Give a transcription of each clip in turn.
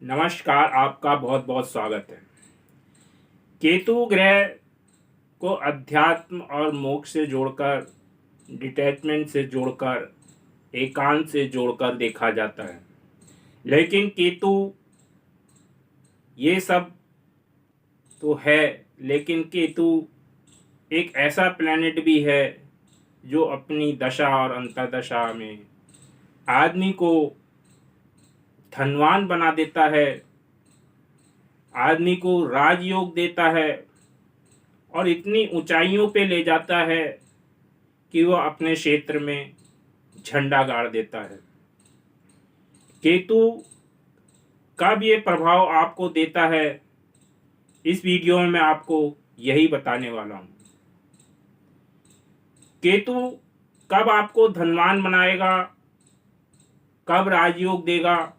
नमस्कार, आपका बहुत बहुत स्वागत है। केतु ग्रह को अध्यात्म और मोक्ष से जोड़कर, डिटैचमेंट से जोड़कर, एकांत से जोड़कर देखा जाता है। लेकिन केतु ये सब तो है, लेकिन केतु एक ऐसा प्लैनेट भी है जो अपनी दशा और अंतर्दशा में आदमी को धनवान बना देता है, आदमी को राजयोग देता है और इतनी ऊंचाइयों पे ले जाता है कि वह अपने क्षेत्र में झंडा गाड़ देता है। केतु कब ये प्रभाव आपको देता है, इस वीडियो में मैं आपको यही बताने वाला हूँ। केतु कब आपको धनवान बनाएगा, कब राजयोग देगा,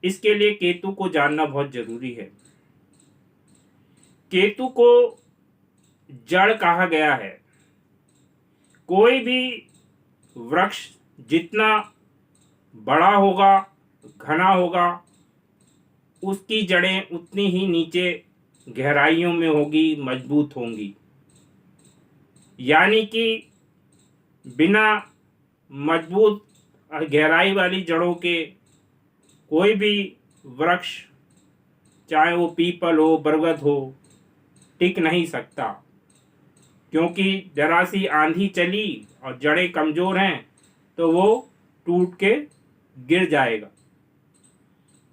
इसके लिए केतु को जानना बहुत जरूरी है। केतु को जड़ कहा गया है। कोई भी वृक्ष जितना बड़ा होगा, घना होगा, उसकी जड़ें उतनी ही नीचे गहराइयों में होगी, मजबूत होंगी। यानी कि बिना मजबूत और गहराई वाली जड़ों के कोई भी वृक्ष, चाहे वो पीपल हो, बरगद हो, टिक नहीं सकता। क्योंकि जरा सी आंधी चली और जड़ें कमज़ोर हैं तो वो टूट के गिर जाएगा।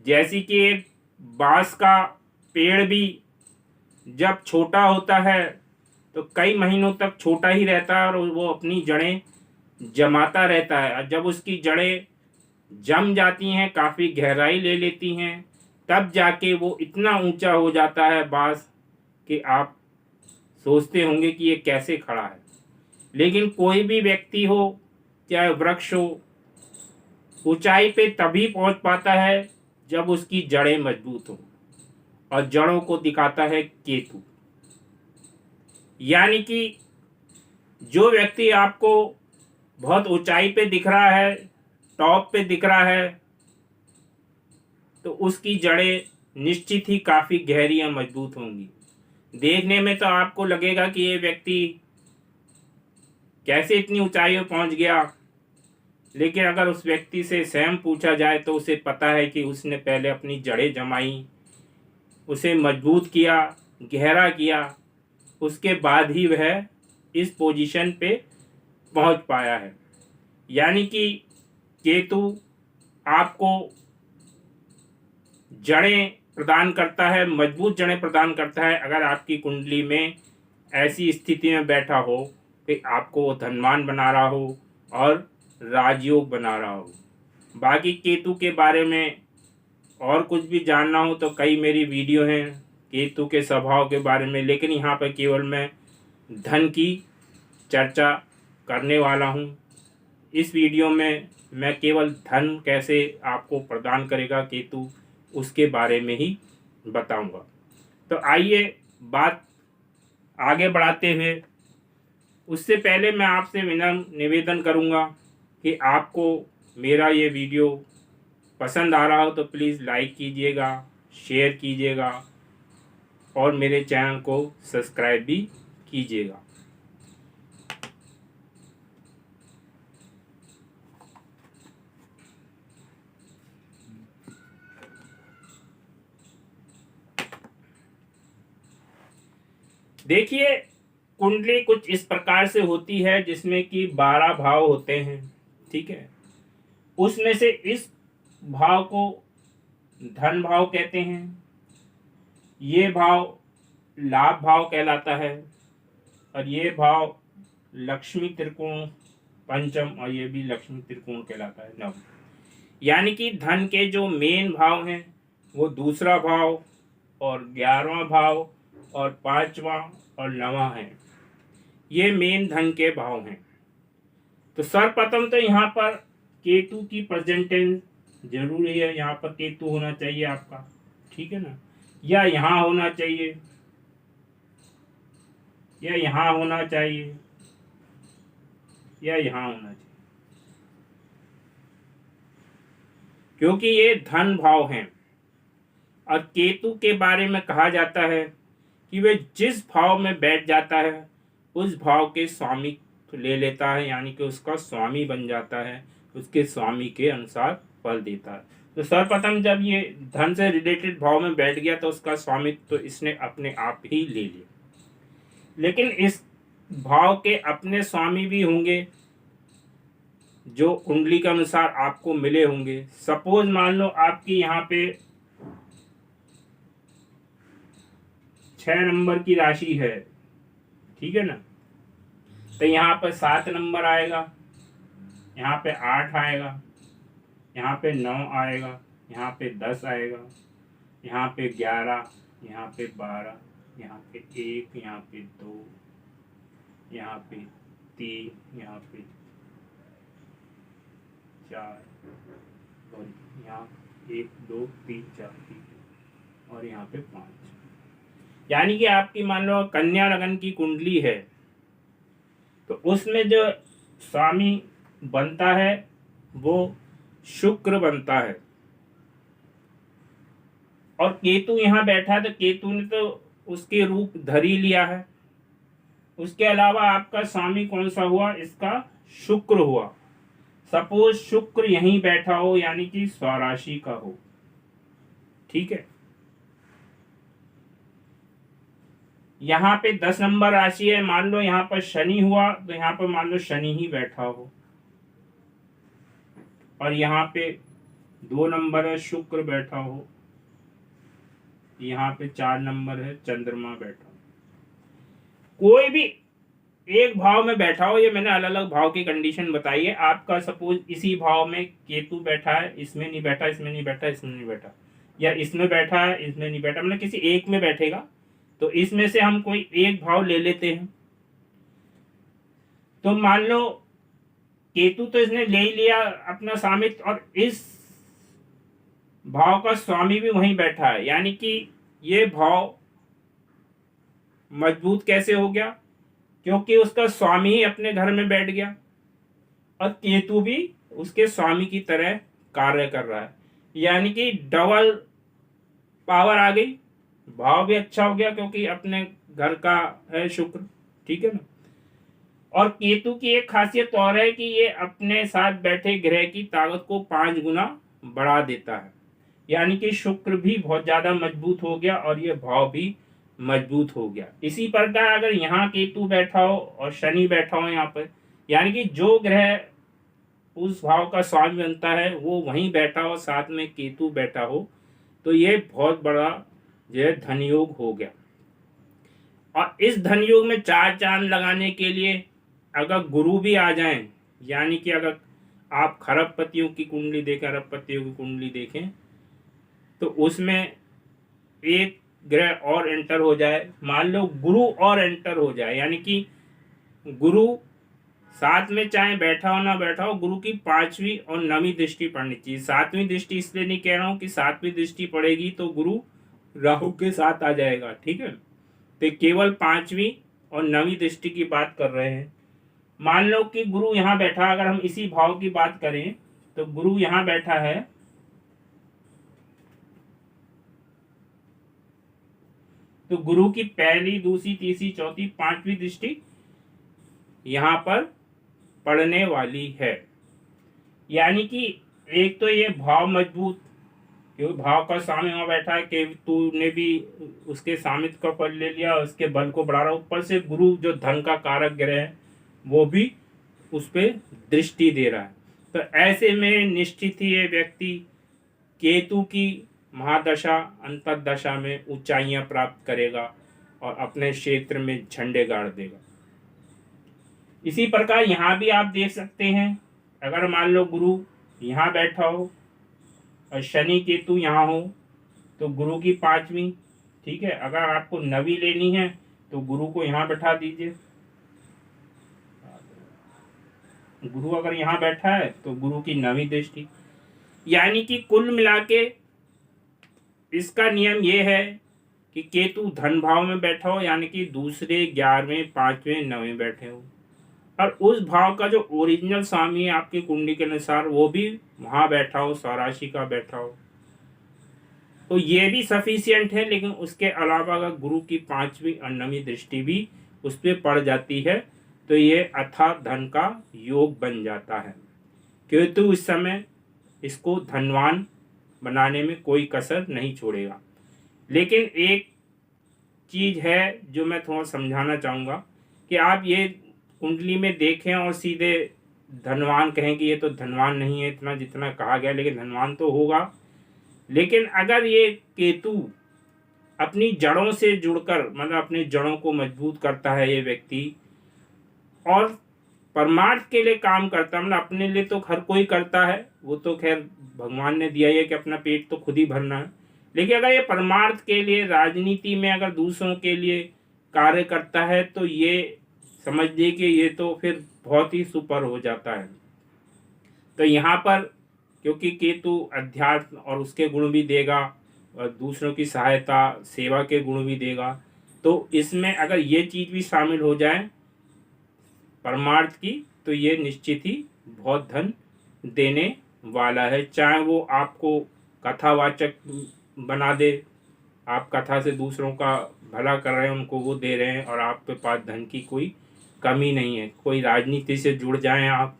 जैसी कि एक बांस का पेड़ भी जब छोटा होता है तो कई महीनों तक छोटा ही रहता है और वो अपनी जड़ें जमाता रहता है, और जब उसकी जड़ें जम जाती हैं, काफ़ी गहराई ले लेती हैं, तब जाके वो इतना ऊंचा हो जाता है बांस कि आप सोचते होंगे कि ये कैसे खड़ा है। लेकिन कोई भी व्यक्ति हो, चाहे वृक्ष हो, ऊंचाई पे तभी पहुंच पाता है जब उसकी जड़ें मजबूत हो, और जड़ों को दिखाता है केतु। यानी कि जो व्यक्ति आपको बहुत ऊंचाई पे दिख रहा है, टॉप पे दिख रहा है, तो उसकी जड़ें निश्चित ही काफ़ी गहरी और मजबूत होंगी। देखने में तो आपको लगेगा कि ये व्यक्ति कैसे इतनी ऊंचाई पर पहुंच गया, लेकिन अगर उस व्यक्ति से स्वयं पूछा जाए तो उसे पता है कि उसने पहले अपनी जड़ें जमाई, उसे मजबूत किया, गहरा किया, उसके बाद ही वह इस पोजीशन पे पहुंच पाया है। यानी कि केतु आपको जड़ें प्रदान करता है, मजबूत जड़ें प्रदान करता है। अगर आपकी कुंडली में ऐसी स्थिति में बैठा हो कि आपको वो धनवान बना रहा हो और राजयोग बना रहा हो। बाकी केतु के बारे में और कुछ भी जानना हो तो कई मेरी वीडियो हैं केतु के स्वभाव के बारे में, लेकिन यहाँ पर केवल मैं धन की चर्चा करने वाला हूँ। इस वीडियो में मैं केवल धन कैसे आपको प्रदान करेगा केतु, उसके बारे में ही बताऊंगा। तो आइए बात आगे बढ़ाते हुए, उससे पहले मैं आपसे विनम्र निवेदन करूंगा कि आपको मेरा ये वीडियो पसंद आ रहा हो तो प्लीज़ लाइक कीजिएगा, शेयर कीजिएगा और मेरे चैनल को सब्सक्राइब भी कीजिएगा। देखिए, कुंडली कुछ इस प्रकार से होती है जिसमें कि 12 भाव होते हैं, ठीक है। उसमें से इस भाव को धन भाव कहते हैं, ये भाव लाभ भाव कहलाता है, और ये भाव लक्ष्मी त्रिकोण पंचम, और ये भी लक्ष्मी त्रिकोण कहलाता है नव। यानी कि धन के जो मेन भाव हैं वो दूसरा भाव और 11वां भाव और 5वां और 9वां है। ये मेन धन के भाव हैं। तो सर्वप्रथम तो यहाँ पर केतु की प्रेजेंटेंस जरूरी है। यहाँ पर केतु होना चाहिए आपका, ठीक है ना, या यहाँ होना चाहिए, या यहाँ होना चाहिए, या यहाँ होना चाहिए, क्योंकि ये धन भाव हैं। और केतु के बारे में कहा जाता है कि वे जिस भाव में बैठ जाता है उस भाव के स्वामी ले लेता है, यानी कि उसका स्वामी बन जाता है, उसके स्वामी के अनुसार फल देता है। तो सर्वप्रथम जब ये धन से रिलेटेड भाव में बैठ गया तो उसका स्वामित्व तो इसने अपने आप ही ले लिया। लेकिन इस भाव के अपने स्वामी भी होंगे जो कुंडली के अनुसार आपको मिले होंगे। सपोज मान लो आपकी यहाँ पे 6 नंबर की राशि है, ठीक है ना, तो यहाँ पर 7 नंबर आएगा, यहाँ पे 8 आएगा, यहाँ पे 9 आएगा, यहाँ पे 10 आएगा, यहाँ पे 11, यहाँ पे 12, यहाँ पे 1, यहाँ पे 2, यहाँ पे 3, यहाँ पे 4, और यहाँ 1 2 3 4 और यहाँ पे 5। यानी कि आपकी मान लो कन्या लगन की कुंडली है तो उसमें जो स्वामी बनता है वो शुक्र बनता है। और केतु यहाँ बैठा है तो केतु ने तो उसके रूप धर ही लिया है। उसके अलावा आपका स्वामी कौन सा हुआ, इसका शुक्र हुआ। सपोज शुक्र यहीं बैठा हो यानी कि स्वराशि का हो, ठीक है। यहाँ पे 10 नंबर राशि है, मान लो यहाँ पर शनि हुआ तो यहाँ पर मान लो शनि ही बैठा हो। और यहाँ पे 2 नंबर है, शुक्र बैठा हो। यहाँ पे 4 नंबर है, चंद्रमा बैठा हो। कोई भी एक भाव में बैठा हो, ये मैंने अलग अलग भाव की कंडीशन बताई है। आपका सपोज इसी भाव में केतु बैठा है, इसमें नहीं बैठा, इसमें नहीं बैठा, इसमें नहीं बैठा, या इसमें बैठा है, इसमें नहीं बैठा, मतलब किसी एक में बैठेगा तो इसमें से हम कोई एक भाव ले लेते हैं। तो मान लो केतु तो इसने ले ही लिया अपना स्वामित्व, और इस भाव का स्वामी भी वहीं बैठा है, यानी कि ये भाव मजबूत कैसे हो गया, क्योंकि उसका स्वामी ही अपने घर में बैठ गया और केतु भी उसके स्वामी की तरह कार्य कर रहा है, यानी कि डबल पावर आ गई। भाव भी अच्छा हो गया क्योंकि अपने घर का है शुक्र, ठीक है ना। और केतु की एक खासियत और है कि ये अपने साथ बैठे ग्रह की ताकत को 5 गुना बढ़ा देता है, यानी कि शुक्र भी बहुत ज्यादा मजबूत हो गया और ये भाव भी मजबूत हो गया। इसी प्रकार अगर यहाँ केतु बैठा हो और शनि बैठा हो यहाँ पर, यानी कि जो ग्रह उस भाव का स्वामी बनता है वो वहीं बैठा हो, साथ में केतु बैठा हो, तो ये बहुत बड़ा जो है धन योग हो गया। और इस धन योग में 4 चांद लगाने के लिए अगर गुरु भी आ जाएं, यानी कि अगर आप खरबपतियों की कुंडली देखें, अरबपतियों की कुंडली देखें, तो उसमें एक ग्रह और एंटर हो जाए, मान लो गुरु और एंटर हो जाए, यानी कि गुरु साथ में चाहे बैठा हो ना बैठा हो, गुरु की 5वीं और 9वीं दृष्टि पड़नी चाहिए। 7वीं दृष्टि इसलिए नहीं कह रहा हूं कि 7वीं दृष्टि पड़ेगी तो गुरु राहु के साथ आ जाएगा, ठीक है। तो केवल 5वीं और 9वीं दृष्टि की बात कर रहे हैं। मान लो कि गुरु यहाँ बैठा, अगर हम इसी भाव की बात करें तो गुरु यहाँ बैठा है, तो गुरु की पहली, दूसरी, तीसरी, चौथी, 5वीं दृष्टि यहाँ पर पड़ने वाली है। यानी कि एक तो ये भाव मजबूत, क्योंकि भाव का स्वामी वहां बैठा है, केतु ने भी उसके स्वामित्व का फल ले लिया, उसके बल को बढ़ा रहा। ऊपर से गुरु जो धन का कारक ग्रह है वो भी उस पर दृष्टि दे रहा है। तो ऐसे में निश्चित ही ये व्यक्ति केतु की महादशा अंतर्दशा में ऊंचाइयां प्राप्त करेगा और अपने क्षेत्र में झंडे गाड़ देगा। इसी प्रकार यहाँ भी आप देख सकते हैं, अगर मान लो गुरु यहाँ बैठा हो और शनि केतु यहाँ हो तो गुरु की 5वीं, ठीक है। अगर आपको 9वीं लेनी है तो गुरु को यहाँ बैठा दीजिए। गुरु अगर यहाँ बैठा है तो गुरु की 9वीं दृष्टि, यानी कि कुल मिला के इसका नियम ये है कि केतु धन भाव में बैठा हो, यानी कि दूसरे, 11वें, 5वें, 9वें बैठे हो, और उस भाव का जो ओरिजिनल स्वामी है आपकी कुंडली के अनुसार वो भी वहां बैठा हो, स्वराशि का बैठा हो। तो ये भी सफिशियंट है, लेकिन उसके अलावा अगर गुरु की 5वीं और 9वीं दृष्टि भी उस पर पड़ जाती है तो ये अथाह धन का योग बन जाता है। केतु इस समय इसको धनवान बनाने में कोई कसर नहीं छोड़ेगा। लेकिन एक चीज है जो मैं थोड़ा समझाना चाहूँगा कि आप ये कुंडली में देखें और सीधे धनवान कहें कि ये तो धनवान नहीं है इतना जितना कहा गया, लेकिन धनवान तो होगा। लेकिन अगर ये केतु अपनी जड़ों से जुड़कर, मतलब अपनी जड़ों को मजबूत करता है ये व्यक्ति, और परमार्थ के लिए काम करता है, मतलब अपने लिए तो हर कोई करता है, वो तो खैर भगवान ने दिया है कि अपना पेट तो खुद ही भरना है। लेकिन अगर ये परमार्थ के लिए, राजनीति में अगर दूसरों के लिए कार्य करता है तो ये समझिए कि ये तो फिर बहुत ही सुपर हो जाता है। तो यहाँ पर क्योंकि केतु अध्यात्म और उसके गुण भी देगा और दूसरों की सहायता सेवा के गुण भी देगा, तो इसमें अगर ये चीज़ भी शामिल हो जाए परमार्थ की तो ये निश्चित ही बहुत धन देने वाला है। चाहे वो आपको कथावाचक बना दे, आप कथा से दूसरों का भला कर रहे हैं, उनको वो दे रहे हैं और आपके पास धन की कोई कमी नहीं है। कोई राजनीति से जुड़ जाएं आप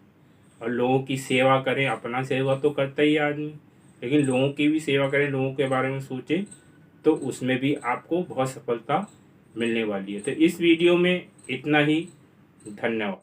और लोगों की सेवा करें, अपना सेवा तो करता ही आदमी, लेकिन लोगों की भी सेवा करें, लोगों के बारे में सोचें, तो उसमें भी आपको बहुत सफलता मिलने वाली है। तो इस वीडियो में इतना ही। धन्यवाद।